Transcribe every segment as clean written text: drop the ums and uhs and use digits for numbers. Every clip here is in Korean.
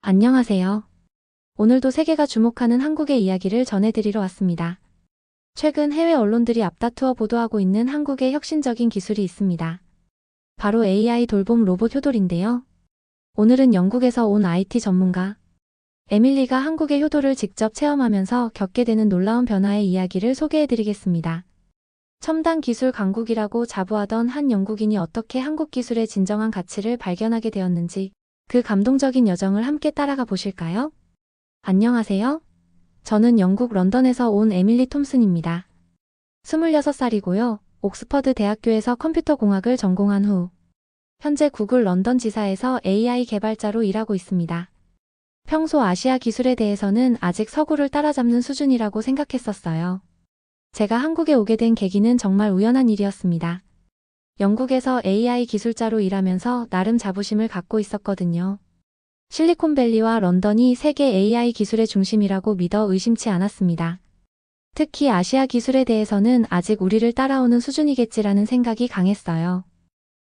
안녕하세요. 오늘도 세계가 주목하는 한국의 이야기를 전해드리러 왔습니다. 최근 해외 언론들이 앞다투어 보도하고 있는 한국의 혁신적인 기술이 있습니다. 바로 AI 돌봄 로봇 효돌인데요. 오늘은 영국에서 온 IT 전문가 에밀리가 한국의 효도를 직접 체험하면서 겪게 되는 놀라운 변화의 이야기를 소개해드리겠습니다. 첨단 기술 강국이라고 자부하던 한 영국인이 어떻게 한국 기술의 진정한 가치를 발견하게 되었는지 그 감동적인 여정을 함께 따라가 보실까요? 안녕하세요. 저는 영국 런던에서 온 에밀리 톰슨입니다. 26살이고요. 옥스퍼드 대학교에서 컴퓨터 공학을 전공한 후 현재 구글 런던 지사에서 AI 개발자로 일하고 있습니다. 평소 아시아 기술에 대해서는 아직 서구를 따라잡는 수준이라고 생각했었어요. 제가 한국에 오게 된 계기는 정말 우연한 일이었습니다. 영국에서 AI 기술자로 일하면서 나름 자부심을 갖고 있었거든요. 실리콘밸리와 런던이 세계 AI 기술의 중심이라고 믿어 의심치 않았습니다. 특히 아시아 기술에 대해서는 아직 우리를 따라오는 수준이겠지라는 생각이 강했어요.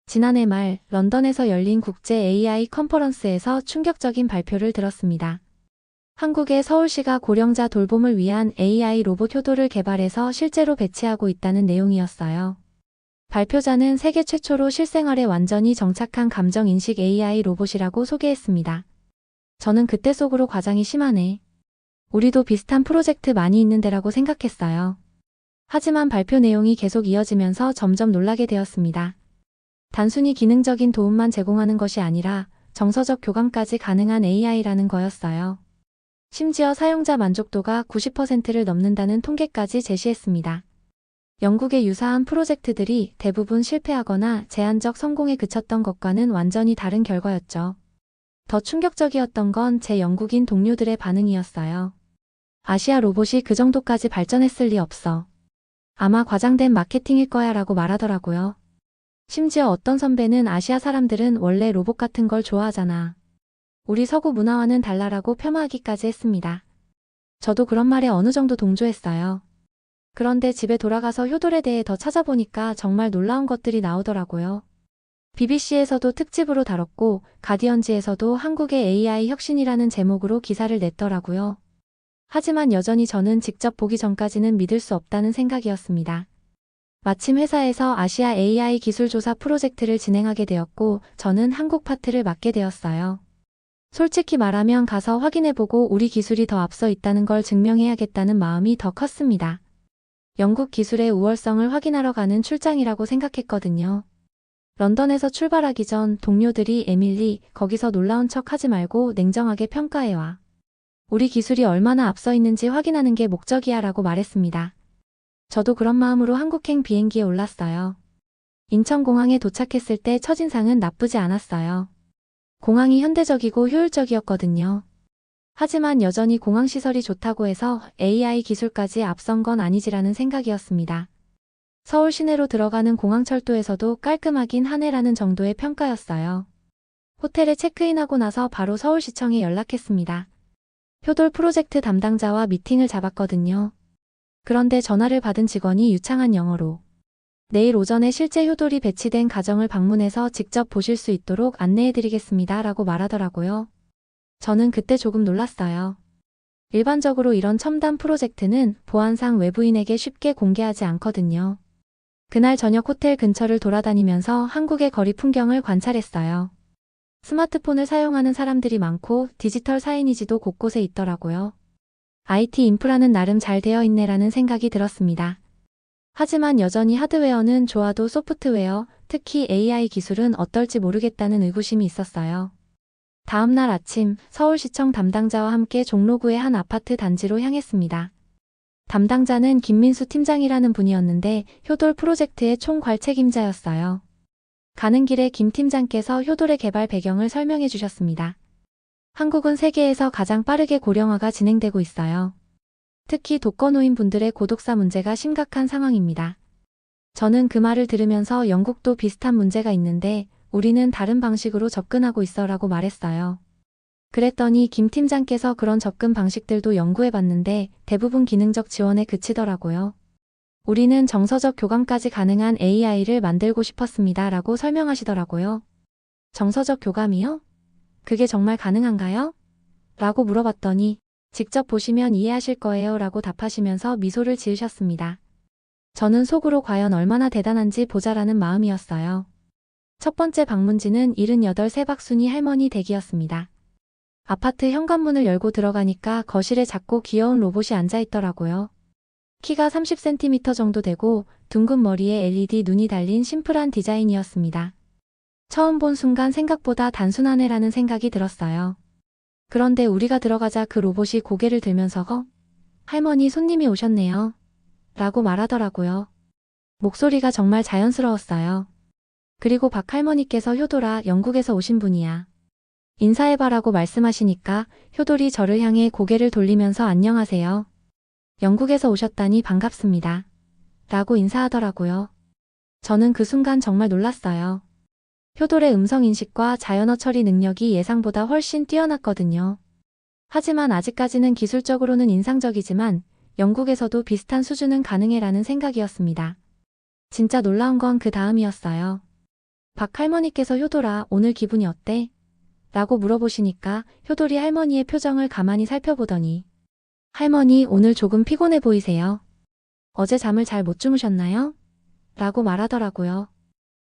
지난해 말 런던에서 열린 국제 AI 컨퍼런스에서 충격적인 발표를 들었습니다. 한국의 서울시가 고령자 돌봄을 위한 AI 로봇 효도를 개발해서 실제로 배치하고 있다는 내용이었어요. 발표자는 세계 최초로 실생활에 완전히 정착한 감정인식 AI 로봇이라고 소개했습니다. 저는 그때 속으로 과장이 심하네. 우리도 비슷한 프로젝트 많이 있는데라고 생각했어요. 하지만 발표 내용이 계속 이어지면서 점점 놀라게 되었습니다. 단순히 기능적인 도움만 제공하는 것이 아니라 정서적 교감까지 가능한 AI라는 거였어요. 심지어 사용자 만족도가 90%를 넘는다는 통계까지 제시했습니다. 영국의 유사한 프로젝트들이 대부분 실패하거나 제한적 성공에 그쳤던 것과는 완전히 다른 결과였죠. 더 충격적이었던 건 제 영국인 동료들의 반응이었어요. 아시아 로봇이 그 정도까지 발전했을 리 없어. 아마 과장된 마케팅일 거야 라고 말하더라고요. 심지어 어떤 선배는 아시아 사람들은 원래 로봇 같은 걸 좋아하잖아. 우리 서구 문화와는 달라라고 폄하하기까지 했습니다. 저도 그런 말에 어느 정도 동조했어요. 그런데 집에 돌아가서 효돌에 대해 더 찾아보니까 정말 놀라운 것들이 나오더라고요. BBC에서도 특집으로 다뤘고 가디언지에서도 한국의 AI 혁신이라는 제목으로 기사를 냈더라고요. 하지만 여전히 저는 직접 보기 전까지는 믿을 수 없다는 생각이었습니다. 마침 회사에서 아시아 AI 기술 조사 프로젝트를 진행하게 되었고 저는 한국 파트를 맡게 되었어요. 솔직히 말하면 가서 확인해보고 우리 기술이 더 앞서 있다는 걸 증명해야겠다는 마음이 더 컸습니다. 영국 기술의 우월성을 확인하러 가는 출장이라고 생각했거든요. 런던에서 출발하기 전 동료들이 에밀리, 거기서 놀라운 척 하지 말고 냉정하게 평가해와. 우리 기술이 얼마나 앞서 있는지 확인하는 게 목적이야 라고 말했습니다. 저도 그런 마음으로 한국행 비행기에 올랐어요. 인천공항에 도착했을 때 첫인상은 나쁘지 않았어요. 공항이 현대적이고 효율적이었거든요. 하지만 여전히 공항 시설이 좋다고 해서 AI 기술까지 앞선 건 아니지라는 생각이었습니다. 서울 시내로 들어가는 공항철도에서도 깔끔하긴 하네라는 정도의 평가였어요. 호텔에 체크인하고 나서 바로 서울시청에 연락했습니다. 효돌 프로젝트 담당자와 미팅을 잡았거든요. 그런데 전화를 받은 직원이 유창한 영어로 내일 오전에 실제 효돌이 배치된 가정을 방문해서 직접 보실 수 있도록 안내해드리겠습니다 라고 말하더라고요. 저는 그때 조금 놀랐어요. 일반적으로 이런 첨단 프로젝트는 보안상 외부인에게 쉽게 공개하지 않거든요. 그날 저녁 호텔 근처를 돌아다니면서 한국의 거리 풍경을 관찰했어요. 스마트폰을 사용하는 사람들이 많고 디지털 사이니지도 곳곳에 있더라고요. IT 인프라는 나름 잘 되어 있네라는 생각이 들었습니다. 하지만 여전히 하드웨어는 좋아도 소프트웨어, 특히 AI 기술은 어떨지 모르겠다는 의구심이 있었어요. 다음 날 아침 서울시청 담당자와 함께 종로구의 한 아파트 단지로 향했습니다. 담당자는 김민수 팀장이라는 분이었는데 효돌 프로젝트의 총괄책임자였어요. 가는 길에 김 팀장께서 효돌의 개발 배경을 설명해 주셨습니다. 한국은 세계에서 가장 빠르게 고령화가 진행되고 있어요. 특히 독거노인 분들의 고독사 문제가 심각한 상황입니다. 저는 그 말을 들으면서 영국도 비슷한 문제가 있는데 우리는 다른 방식으로 접근하고 있어 라고 말했어요. 그랬더니 김 팀장께서 그런 접근 방식들도 연구해봤는데 대부분 기능적 지원에 그치더라고요. 우리는 정서적 교감까지 가능한 AI를 만들고 싶었습니다 라고 설명하시더라고요. 정서적 교감이요? 그게 정말 가능한가요? 라고 물어봤더니 직접 보시면 이해하실 거예요 라고 답하시면서 미소를 지으셨습니다. 저는 속으로 과연 얼마나 대단한지 보자라는 마음이었어요. 첫 번째 방문지는 78 세박순이 할머니 댁이었습니다. 아파트 현관문을 열고 들어가니까 거실에 작고 귀여운 로봇이 앉아있더라고요. 키가 30cm 정도 되고 둥근 머리에 LED 눈이 달린 심플한 디자인이었습니다. 처음 본 순간 생각보다 단순하네라는 생각이 들었어요. 그런데 우리가 들어가자 그 로봇이 고개를 들면서 할머니 손님이 오셨네요. 라고 말하더라고요. 목소리가 정말 자연스러웠어요. 그리고 박 할머니께서 효돌아, 영국에서 오신 분이야. 인사해봐라고 말씀하시니까 효돌이 저를 향해 고개를 돌리면서 안녕하세요. 영국에서 오셨다니 반갑습니다. 라고 인사하더라고요. 저는 그 순간 정말 놀랐어요. 효돌의 음성인식과 자연어 처리 능력이 예상보다 훨씬 뛰어났거든요. 하지만 아직까지는 기술적으로는 인상적이지만 영국에서도 비슷한 수준은 가능해라는 생각이었습니다. 진짜 놀라운 건 그 다음이었어요. 박 할머니께서 효돌아, 오늘 기분이 어때? 라고 물어보시니까 효돌이 할머니의 표정을 가만히 살펴보더니 할머니, 오늘 조금 피곤해 보이세요. 어제 잠을 잘 못 주무셨나요? 라고 말하더라고요.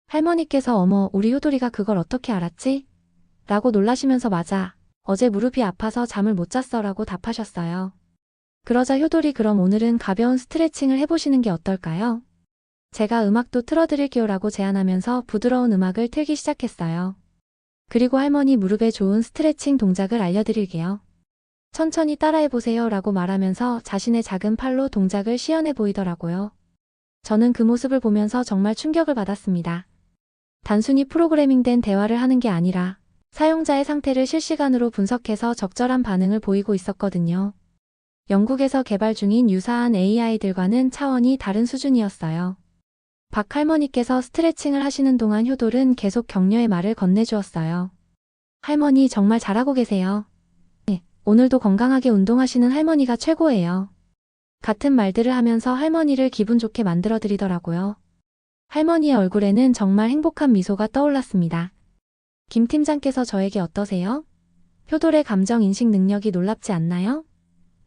할머니께서 어머, 우리 효돌이가 그걸 어떻게 알았지? 라고 놀라시면서 맞아. 어제 무릎이 아파서 잠을 못 잤어 라고 답하셨어요. 그러자 효돌이 그럼 오늘은 가벼운 스트레칭을 해보시는 게 어떨까요? 제가 음악도 틀어드릴게요 라고 제안하면서 부드러운 음악을 틀기 시작했어요. 그리고 할머니 무릎에 좋은 스트레칭 동작을 알려드릴게요. 천천히 따라해보세요 라고 말하면서 자신의 작은 팔로 동작을 시연해 보이더라고요. 저는 그 모습을 보면서 정말 충격을 받았습니다. 단순히 프로그래밍된 대화를 하는 게 아니라 사용자의 상태를 실시간으로 분석해서 적절한 반응을 보이고 있었거든요. 영국에서 개발 중인 유사한 AI들과는 차원이 다른 수준이었어요. 박 할머니께서 스트레칭을 하시는 동안 효돌은 계속 격려의 말을 건네주었어요. 할머니 정말 잘하고 계세요. 네, 오늘도 건강하게 운동하시는 할머니가 최고예요. 같은 말들을 하면서 할머니를 기분 좋게 만들어드리더라고요. 할머니의 얼굴에는 정말 행복한 미소가 떠올랐습니다. 김 팀장께서 저에게 어떠세요? 효돌의 감정 인식 능력이 놀랍지 않나요?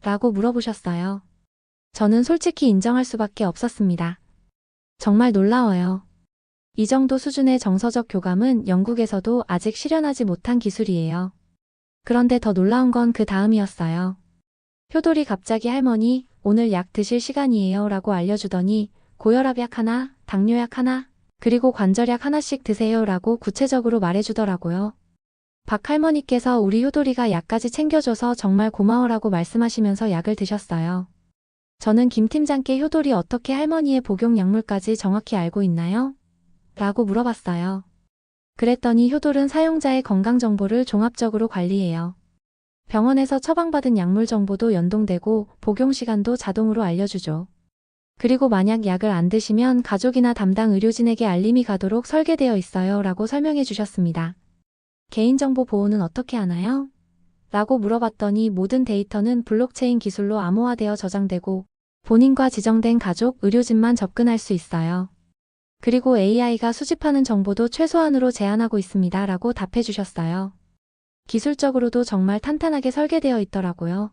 라고 물어보셨어요. 저는 솔직히 인정할 수밖에 없었습니다. 정말 놀라워요. 이 정도 수준의 정서적 교감은 영국에서도 아직 실현하지 못한 기술이에요. 그런데 더 놀라운 건 그 다음이었어요. 효돌이 갑자기 할머니, 오늘 약 드실 시간이에요 라고 알려주더니 고혈압약 하나, 당뇨약 하나, 그리고 관절약 하나씩 드세요 라고 구체적으로 말해주더라고요. 박 할머니께서 우리 효돌이가 약까지 챙겨줘서 정말 고마워라고 말씀하시면서 약을 드셨어요. 저는 김 팀장께 효돌이 어떻게 할머니의 복용 약물까지 정확히 알고 있나요? 라고 물어봤어요. 그랬더니 효돌은 사용자의 건강 정보를 종합적으로 관리해요. 병원에서 처방받은 약물 정보도 연동되고 복용 시간도 자동으로 알려주죠. 그리고 만약 약을 안 드시면 가족이나 담당 의료진에게 알림이 가도록 설계되어 있어요 라고 설명해 주셨습니다. 개인정보 보호는 어떻게 하나요? 라고 물어봤더니 모든 데이터는 블록체인 기술로 암호화되어 저장되고 본인과 지정된 가족, 의료진만 접근할 수 있어요. 그리고 AI가 수집하는 정보도 최소한으로 제한하고 있습니다 라고 답해 주셨어요. 기술적으로도 정말 탄탄하게 설계되어 있더라고요.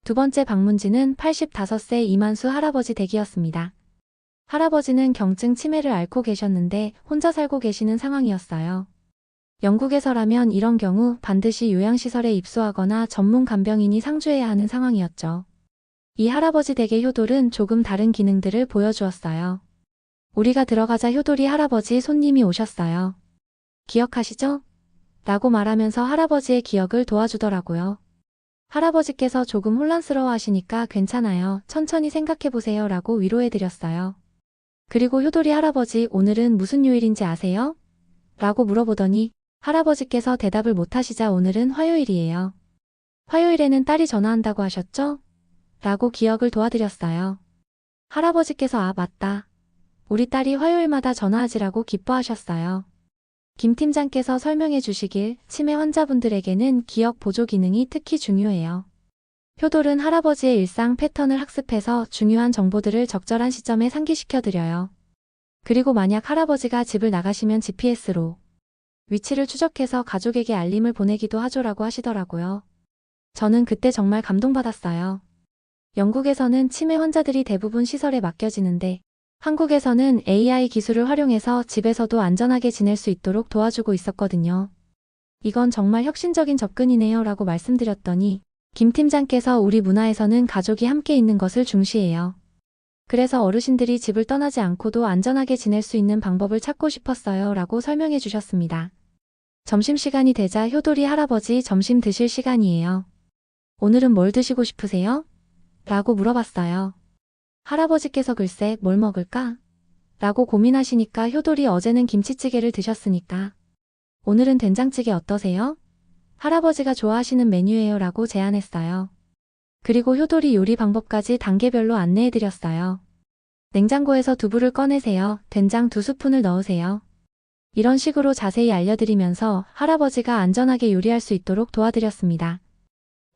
두 번째 방문지는 85세 이만수 할아버지 댁이었습니다. 할아버지는 경증 치매를 앓고 계셨는데 혼자 살고 계시는 상황이었어요. 영국에서라면 이런 경우 반드시 요양시설에 입소하거나 전문 간병인이 상주해야 하는 상황이었죠. 이 할아버지 댁의 효돌은 조금 다른 기능들을 보여주었어요. 우리가 들어가자 효돌이 할아버지 손님이 오셨어요. 기억하시죠? 라고 말하면서 할아버지의 기억을 도와주더라고요. 할아버지께서 조금 혼란스러워 하시니까 괜찮아요. 천천히 생각해보세요 라고 위로해드렸어요. 그리고 효돌이 할아버지 오늘은 무슨 요일인지 아세요? 라고 물어보더니 할아버지께서 대답을 못하시자 오늘은 화요일이에요. 화요일에는 딸이 전화한다고 하셨죠? 라고 기억을 도와드렸어요. 할아버지께서 아 맞다. 우리 딸이 화요일마다 전화하지라고 기뻐하셨어요. 김 팀장께서 설명해 주시길 치매 환자분들에게는 기억 보조 기능이 특히 중요해요. 효돌은 할아버지의 일상 패턴을 학습해서 중요한 정보들을 적절한 시점에 상기시켜드려요. 그리고 만약 할아버지가 집을 나가시면 GPS로 위치를 추적해서 가족에게 알림을 보내기도 하죠라고 하시더라고요. 저는 그때 정말 감동받았어요. 영국에서는 치매 환자들이 대부분 시설에 맡겨지는데 한국에서는 AI 기술을 활용해서 집에서도 안전하게 지낼 수 있도록 도와주고 있었거든요. 이건 정말 혁신적인 접근이네요 라고 말씀드렸더니 김 팀장께서 우리 문화에서는 가족이 함께 있는 것을 중시해요. 그래서 어르신들이 집을 떠나지 않고도 안전하게 지낼 수 있는 방법을 찾고 싶었어요 라고 설명해 주셨습니다. 점심시간이 되자 효돌이 할아버지 점심 드실 시간이에요. 오늘은 뭘 드시고 싶으세요? 라고 물어봤어요. 할아버지께서 글쎄 뭘 먹을까? 라고 고민하시니까 효돌이 어제는 김치찌개를 드셨으니까 오늘은 된장찌개 어떠세요? 할아버지가 좋아하시는 메뉴예요 라고 제안했어요. 그리고 효돌이 요리 방법까지 단계별로 안내해드렸어요. 냉장고에서 두부를 꺼내세요. 된장 2스푼을 넣으세요. 이런 식으로 자세히 알려드리면서 할아버지가 안전하게 요리할 수 있도록 도와드렸습니다.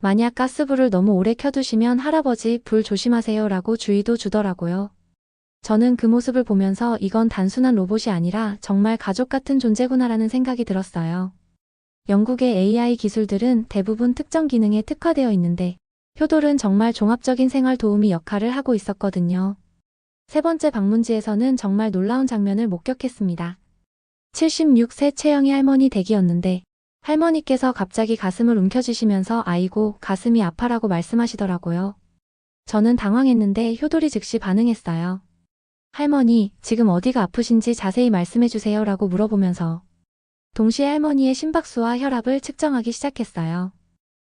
만약 가스불을 너무 오래 켜두시면 할아버지 불 조심하세요 라고 주의도 주더라고요. 저는 그 모습을 보면서 이건 단순한 로봇이 아니라 정말 가족 같은 존재구나라는 생각이 들었어요. 영국의 AI 기술들은 대부분 특정 기능에 특화되어 있는데 효돌은 정말 종합적인 생활 도우미 역할을 하고 있었거든요. 세 번째 방문지에서는 정말 놀라운 장면을 목격했습니다. 76세 채영이 할머니 댁이었는데 할머니께서 갑자기 가슴을 움켜쥐시면서 아이고 가슴이 아파라고 말씀하시더라고요. 저는 당황했는데 효돌이 즉시 반응했어요. 할머니, 지금 어디가 아프신지 자세히 말씀해주세요 라고 물어보면서 동시에 할머니의 심박수와 혈압을 측정하기 시작했어요.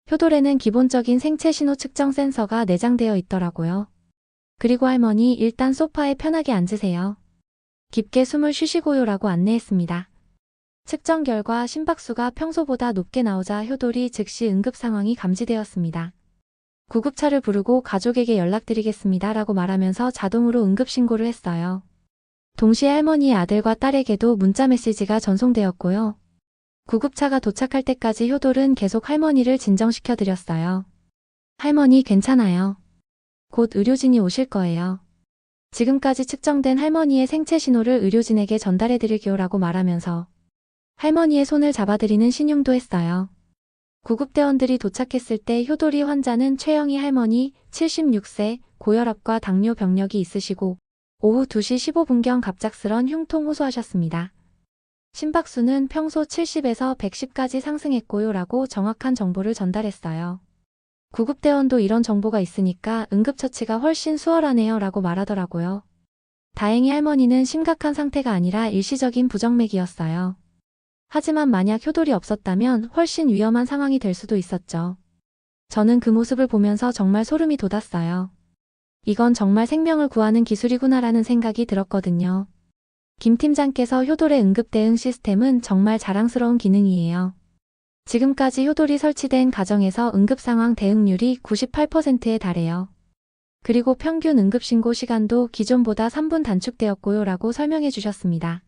효돌에는 기본적인 생체 신호 측정 센서가 내장되어 있더라고요. 그리고 할머니 일단 소파에 편하게 앉으세요. 깊게 숨을 쉬시고요 라고 안내했습니다. 측정 결과 심박수가 평소보다 높게 나오자 효돌이 즉시 응급 상황이 감지되었습니다. 구급차를 부르고 가족에게 연락드리겠습니다 라고 말하면서 자동으로 응급 신고를 했어요. 동시에 할머니의 아들과 딸에게도 문자 메시지가 전송되었고요. 구급차가 도착할 때까지 효돌은 계속 할머니를 진정시켜 드렸어요. 할머니 괜찮아요. 곧 의료진이 오실 거예요. 지금까지 측정된 할머니의 생체 신호를 의료진에게 전달해 드릴게요 라고 말하면서 할머니의 손을 잡아드리는 신용도 했어요. 구급대원들이 도착했을 때 효돌이 환자는 최영희 할머니 76세 고혈압과 당뇨 병력이 있으시고 오후 2시 15분경 갑작스런 흉통 호소하셨습니다. 심박수는 평소 70에서 110까지 상승했고요 라고 정확한 정보를 전달했어요. 구급대원도 이런 정보가 있으니까 응급처치가 훨씬 수월하네요 라고 말하더라고요. 다행히 할머니는 심각한 상태가 아니라 일시적인 부정맥이었어요. 하지만 만약 효돌이 없었다면 훨씬 위험한 상황이 될 수도 있었죠. 저는 그 모습을 보면서 정말 소름이 돋았어요. 이건 정말 생명을 구하는 기술이구나라는 생각이 들었거든요. 김 팀장께서 효돌의 응급 대응 시스템은 정말 자랑스러운 기능이에요. 지금까지 효돌이 설치된 가정에서 응급상황 대응률이 98%에 달해요. 그리고 평균 응급신고 시간도 기존보다 3분 단축되었고요 라고 설명해 주셨습니다.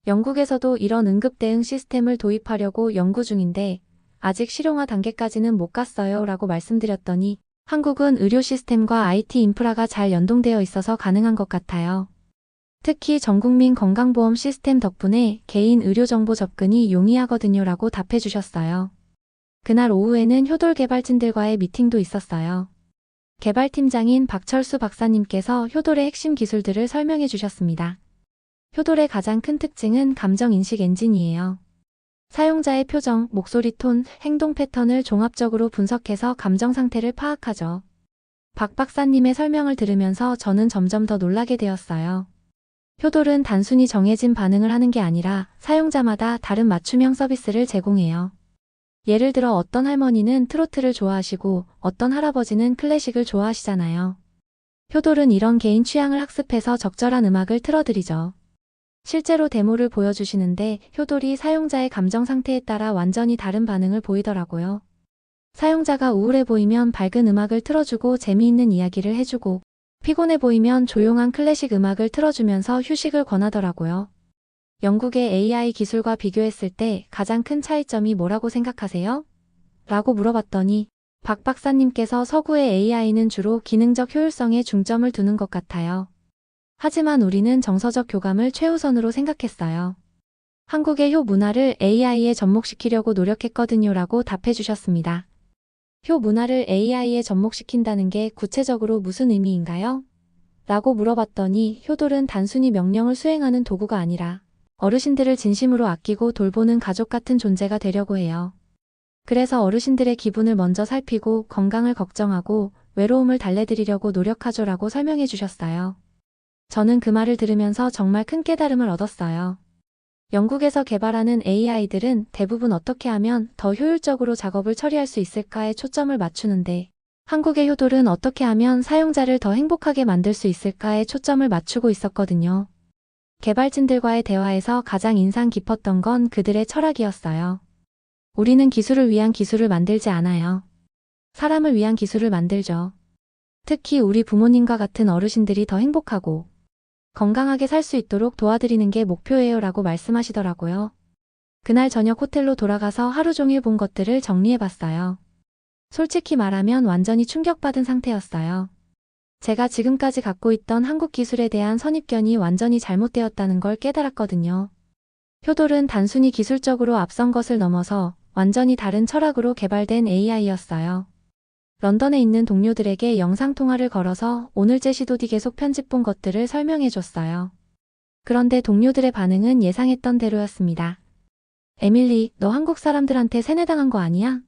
영국에서도 이런 응급 대응 시스템을 도입하려고 연구 중인데 아직 실용화 단계까지는 못 갔어요 라고 말씀드렸더니 한국은 의료 시스템과 IT 인프라가 잘 연동되어 있어서 가능한 것 같아요. 특히 전국민 건강보험 시스템 덕분에 개인 의료정보 접근이 용이하거든요 라고 답해 주셨어요. 그날 오후에는 효돌 개발진들과의 미팅도 있었어요. 개발팀장인 박철수 박사님께서 효돌의 핵심 기술들을 설명해 주셨습니다. 효돌의 가장 큰 특징은 감정인식 엔진이에요. 사용자의 표정, 목소리 톤, 행동 패턴을 종합적으로 분석해서 감정 상태를 파악하죠. 박 박사님의 설명을 들으면서 저는 점점 더 놀라게 되었어요. 효돌은 단순히 정해진 반응을 하는 게 아니라 사용자마다 다른 맞춤형 서비스를 제공해요. 예를 들어 어떤 할머니는 트로트를 좋아하시고 어떤 할아버지는 클래식을 좋아하시잖아요. 효돌은 이런 개인 취향을 학습해서 적절한 음악을 틀어드리죠. 실제로 데모를 보여주시는데 효돌이 사용자의 감정 상태에 따라 완전히 다른 반응을 보이더라고요. 사용자가 우울해 보이면 밝은 음악을 틀어주고 재미있는 이야기를 해주고 피곤해 보이면 조용한 클래식 음악을 틀어주면서 휴식을 권하더라고요. 영국의 AI 기술과 비교했을 때 가장 큰 차이점이 뭐라고 생각하세요? 라고 물어봤더니 박 박사님께서 서구의 AI는 주로 기능적 효율성에 중점을 두는 것 같아요. 하지만 우리는 정서적 교감을 최우선으로 생각했어요. 한국의 효 문화를 AI에 접목시키려고 노력했거든요 라고 답해 주셨습니다. 효 문화를 AI에 접목시킨다는 게 구체적으로 무슨 의미인가요? 라고 물어봤더니 효돌은 단순히 명령을 수행하는 도구가 아니라 어르신들을 진심으로 아끼고 돌보는 가족 같은 존재가 되려고 해요. 그래서 어르신들의 기분을 먼저 살피고 건강을 걱정하고 외로움을 달래드리려고 노력하죠라고 설명해 주셨어요. 저는 그 말을 들으면서 정말 큰 깨달음을 얻었어요. 영국에서 개발하는 AI들은 대부분 어떻게 하면 더 효율적으로 작업을 처리할 수 있을까에 초점을 맞추는데 한국의 효돌은 어떻게 하면 사용자를 더 행복하게 만들 수 있을까에 초점을 맞추고 있었거든요. 개발진들과의 대화에서 가장 인상 깊었던 건 그들의 철학이었어요. 우리는 기술을 위한 기술을 만들지 않아요. 사람을 위한 기술을 만들죠. 특히 우리 부모님과 같은 어르신들이 더 행복하고 건강하게 살 수 있도록 도와드리는 게 목표예요 라고 말씀하시더라고요. 그날 저녁 호텔로 돌아가서 하루 종일 본 것들을 정리해봤어요. 솔직히 말하면 완전히 충격받은 상태였어요. 제가 지금까지 갖고 있던 한국 기술에 대한 선입견이 완전히 잘못되었다는 걸 깨달았거든요. 효돌은 단순히 기술적으로 앞선 것을 넘어서 완전히 다른 철학으로 개발된 AI였어요. 런던에 있는 동료들에게 영상통화를 걸어서 오늘 제시도디 계속 편집 본 것들을 설명해줬어요. 그런데 동료들의 반응은 예상했던 대로였습니다. 에밀리, 너 한국 사람들한테 세뇌당한 거 아니야?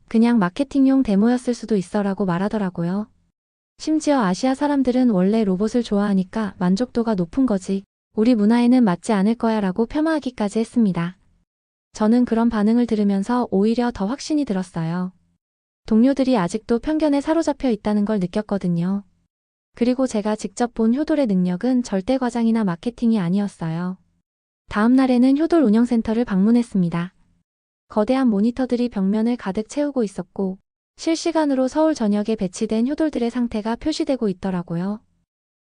그냥 마케팅용 데모였을 수도 있어 라고 말하더라고요. 심지어 아시아 사람들은 원래 로봇을 좋아하니까 만족도가 높은 거지. 우리 문화에는 맞지 않을 거야 라고 폄하하기까지 했습니다. 저는 그런 반응을 들으면서 오히려 더 확신이 들었어요. 동료들이 아직도 편견에 사로잡혀 있다는 걸 느꼈거든요. 그리고 제가 직접 본 효돌의 능력은 절대 과장이나 마케팅이 아니었어요. 다음 날에는 효돌 운영센터를 방문했습니다. 거대한 모니터들이 벽면을 가득 채우고 있었고 실시간으로 서울 전역에 배치된 효돌들의 상태가 표시되고 있더라고요.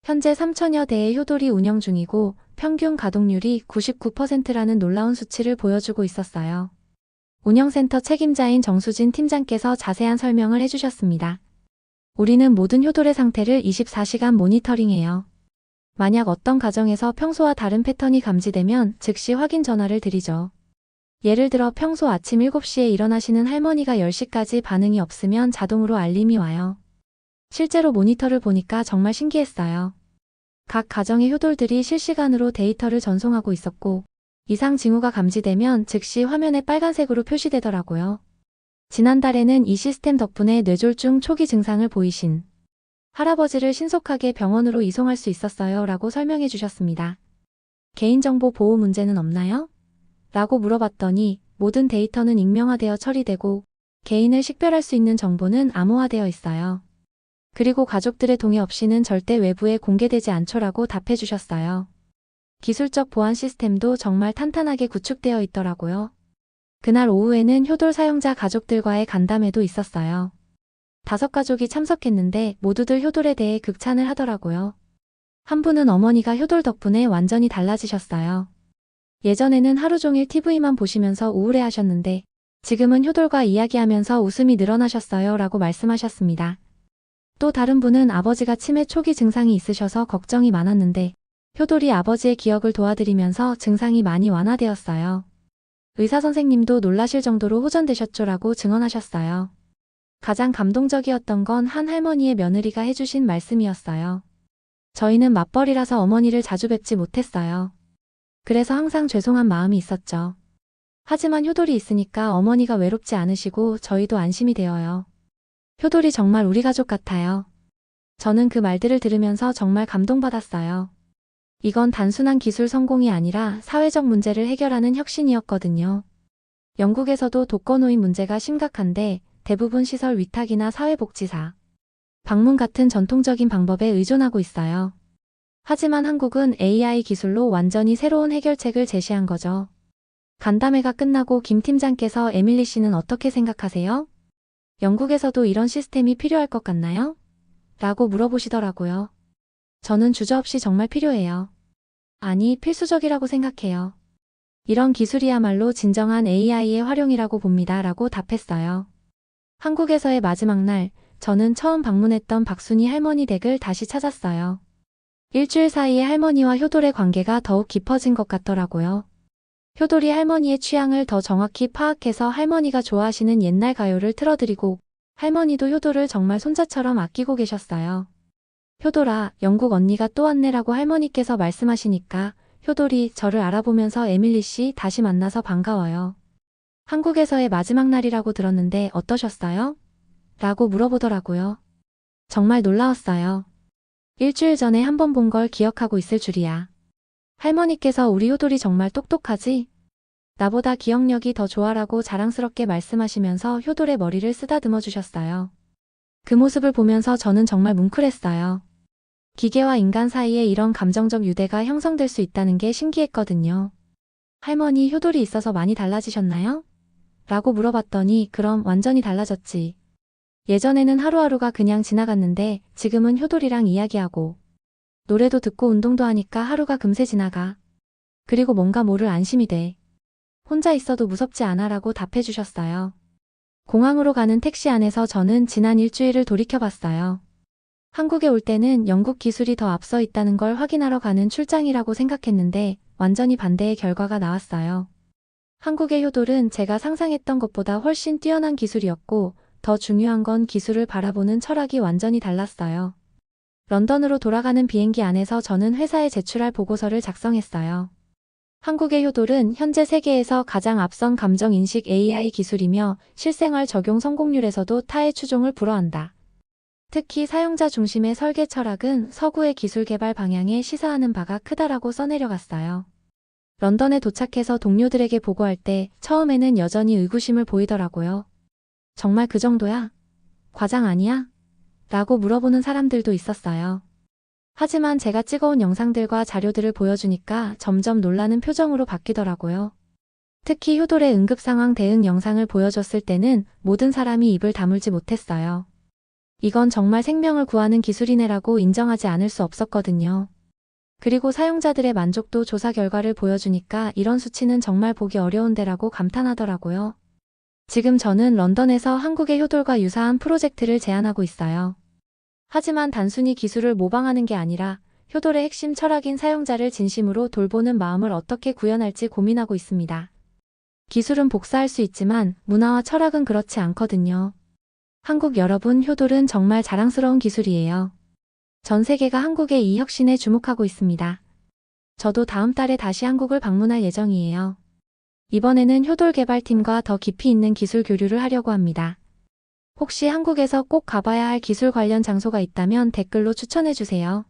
현재 3,000여 대의 효돌이 운영 중이고 평균 가동률이 99%라는 놀라운 수치를 보여주고 있었어요. 운영센터 책임자인 정수진 팀장께서 자세한 설명을 해주셨습니다. 우리는 모든 효돌의 상태를 24시간 모니터링해요. 만약 어떤 가정에서 평소와 다른 패턴이 감지되면 즉시 확인 전화를 드리죠. 예를 들어 평소 아침 7시에 일어나시는 할머니가 10시까지 반응이 없으면 자동으로 알림이 와요. 실제로 모니터를 보니까 정말 신기했어요. 각 가정의 효돌들이 실시간으로 데이터를 전송하고 있었고 이상 징후가 감지되면 즉시 화면에 빨간색으로 표시되더라고요. 지난달에는 이 시스템 덕분에 뇌졸중 초기 증상을 보이신 할아버지를 신속하게 병원으로 이송할 수 있었어요 라고 설명해 주셨습니다. 개인정보 보호 문제는 없나요? 라고 물어봤더니 모든 데이터는 익명화되어 처리되고 개인을 식별할 수 있는 정보는 암호화되어 있어요. 그리고 가족들의 동의 없이는 절대 외부에 공개되지 않죠라고 답해 주셨어요. 기술적 보안 시스템도 정말 탄탄하게 구축되어 있더라고요. 그날 오후에는 효돌 사용자 가족들과의 간담회도 있었어요. 5가족이 참석했는데 모두들 효돌에 대해 극찬을 하더라고요. 한 분은 어머니가 효돌 덕분에 완전히 달라지셨어요. 예전에는 하루 종일 TV만 보시면서 우울해하셨는데 지금은 효돌과 이야기하면서 웃음이 늘어나셨어요 라고 말씀하셨습니다. 또 다른 분은 아버지가 치매 초기 증상이 있으셔서 걱정이 많았는데 효돌이 아버지의 기억을 도와드리면서 증상이 많이 완화되었어요. 의사 선생님도 놀라실 정도로 호전되셨죠라고 증언하셨어요. 가장 감동적이었던 건 한 할머니의 며느리가 해주신 말씀이었어요. 저희는 맞벌이라서 어머니를 자주 뵙지 못했어요. 그래서 항상 죄송한 마음이 있었죠. 하지만 효돌이 있으니까 어머니가 외롭지 않으시고 저희도 안심이 되어요. 효돌이 정말 우리 가족 같아요. 저는 그 말들을 들으면서 정말 감동받았어요. 이건 단순한 기술 성공이 아니라 사회적 문제를 해결하는 혁신이었거든요. 영국에서도 독거노인 문제가 심각한데 대부분 시설 위탁이나 사회복지사, 방문 같은 전통적인 방법에 의존하고 있어요. 하지만 한국은 AI 기술로 완전히 새로운 해결책을 제시한 거죠. 간담회가 끝나고 김 팀장께서 에밀리 씨는 어떻게 생각하세요? 영국에서도 이런 시스템이 필요할 것 같나요? 라고 물어보시더라고요. 저는 주저없이 정말 필요해요. 아니, 필수적이라고 생각해요. 이런 기술이야말로 진정한 AI의 활용이라고 봅니다. 라고 답했어요. 한국에서의 마지막 날, 저는 처음 방문했던 박순희 할머니 댁을 다시 찾았어요. 일주일 사이에 할머니와 효돌의 관계가 더욱 깊어진 것 같더라고요. 효돌이 할머니의 취향을 더 정확히 파악해서 할머니가 좋아하시는 옛날 가요를 틀어드리고 할머니도 효도를 정말 손자처럼 아끼고 계셨어요. 효돌아, 영국 언니가 또 왔네라고 할머니께서 말씀하시니까 효돌이 저를 알아보면서 에밀리 씨 다시 만나서 반가워요. 한국에서의 마지막 날이라고 들었는데 어떠셨어요? 라고 물어보더라고요. 정말 놀라웠어요. 일주일 전에 한 번 본 걸 기억하고 있을 줄이야. 할머니께서 우리 효돌이 정말 똑똑하지? 나보다 기억력이 더 좋아라고 자랑스럽게 말씀하시면서 효돌의 머리를 쓰다듬어 주셨어요. 그 모습을 보면서 저는 정말 뭉클했어요. 기계와 인간 사이에 이런 감정적 유대가 형성될 수 있다는 게 신기했거든요. 할머니, 효돌이 있어서 많이 달라지셨나요? 라고 물어봤더니 그럼 완전히 달라졌지. 예전에는 하루하루가 그냥 지나갔는데 지금은 효돌이랑 이야기하고 노래도 듣고 운동도 하니까 하루가 금세 지나가. 그리고 뭔가 모를 안심이 돼. 혼자 있어도 무섭지 않아라고 답해 주셨어요. 공항으로 가는 택시 안에서 저는 지난 일주일을 돌이켜봤어요. 한국에 올 때는 영국 기술이 더 앞서 있다는 걸 확인하러 가는 출장이라고 생각했는데 완전히 반대의 결과가 나왔어요. 한국의 효돌은 제가 상상했던 것보다 훨씬 뛰어난 기술이었고 더 중요한 건 기술을 바라보는 철학이 완전히 달랐어요. 런던으로 돌아가는 비행기 안에서 저는 회사에 제출할 보고서를 작성했어요. 한국의 효돌은 현재 세계에서 가장 앞선 감정인식 AI 기술이며 실생활 적용 성공률에서도 타의 추종을 불허한다. 특히 사용자 중심의 설계 철학은 서구의 기술 개발 방향에 시사하는 바가 크다라고 써내려갔어요. 런던에 도착해서 동료들에게 보고할 때 처음에는 여전히 의구심을 보이더라고요. 정말 그 정도야? 과장 아니야? 라고 물어보는 사람들도 있었어요. 하지만 제가 찍어온 영상들과 자료들을 보여주니까 점점 놀라는 표정으로 바뀌더라고요. 특히 효돌의 응급상황 대응 영상을 보여줬을 때는 모든 사람이 입을 다물지 못했어요. 이건 정말 생명을 구하는 기술이네라고 인정하지 않을 수 없었거든요. 그리고 사용자들의 만족도 조사 결과를 보여주니까 이런 수치는 정말 보기 어려운데라고 감탄하더라고요. 지금 저는 런던에서 한국의 효돌과 유사한 프로젝트를 제안하고 있어요. 하지만 단순히 기술을 모방하는 게 아니라 효돌의 핵심 철학인 사용자를 진심으로 돌보는 마음을 어떻게 구현할지 고민하고 있습니다. 기술은 복사할 수 있지만 문화와 철학은 그렇지 않거든요. 한국 여러분, 효돌은 정말 자랑스러운 기술이에요. 전 세계가 한국의 이 혁신에 주목하고 있습니다. 저도 다음 달에 다시 한국을 방문할 예정이에요. 이번에는 효돌 개발팀과 더 깊이 있는 기술 교류를 하려고 합니다. 혹시 한국에서 꼭 가봐야 할 기술 관련 장소가 있다면 댓글로 추천해주세요.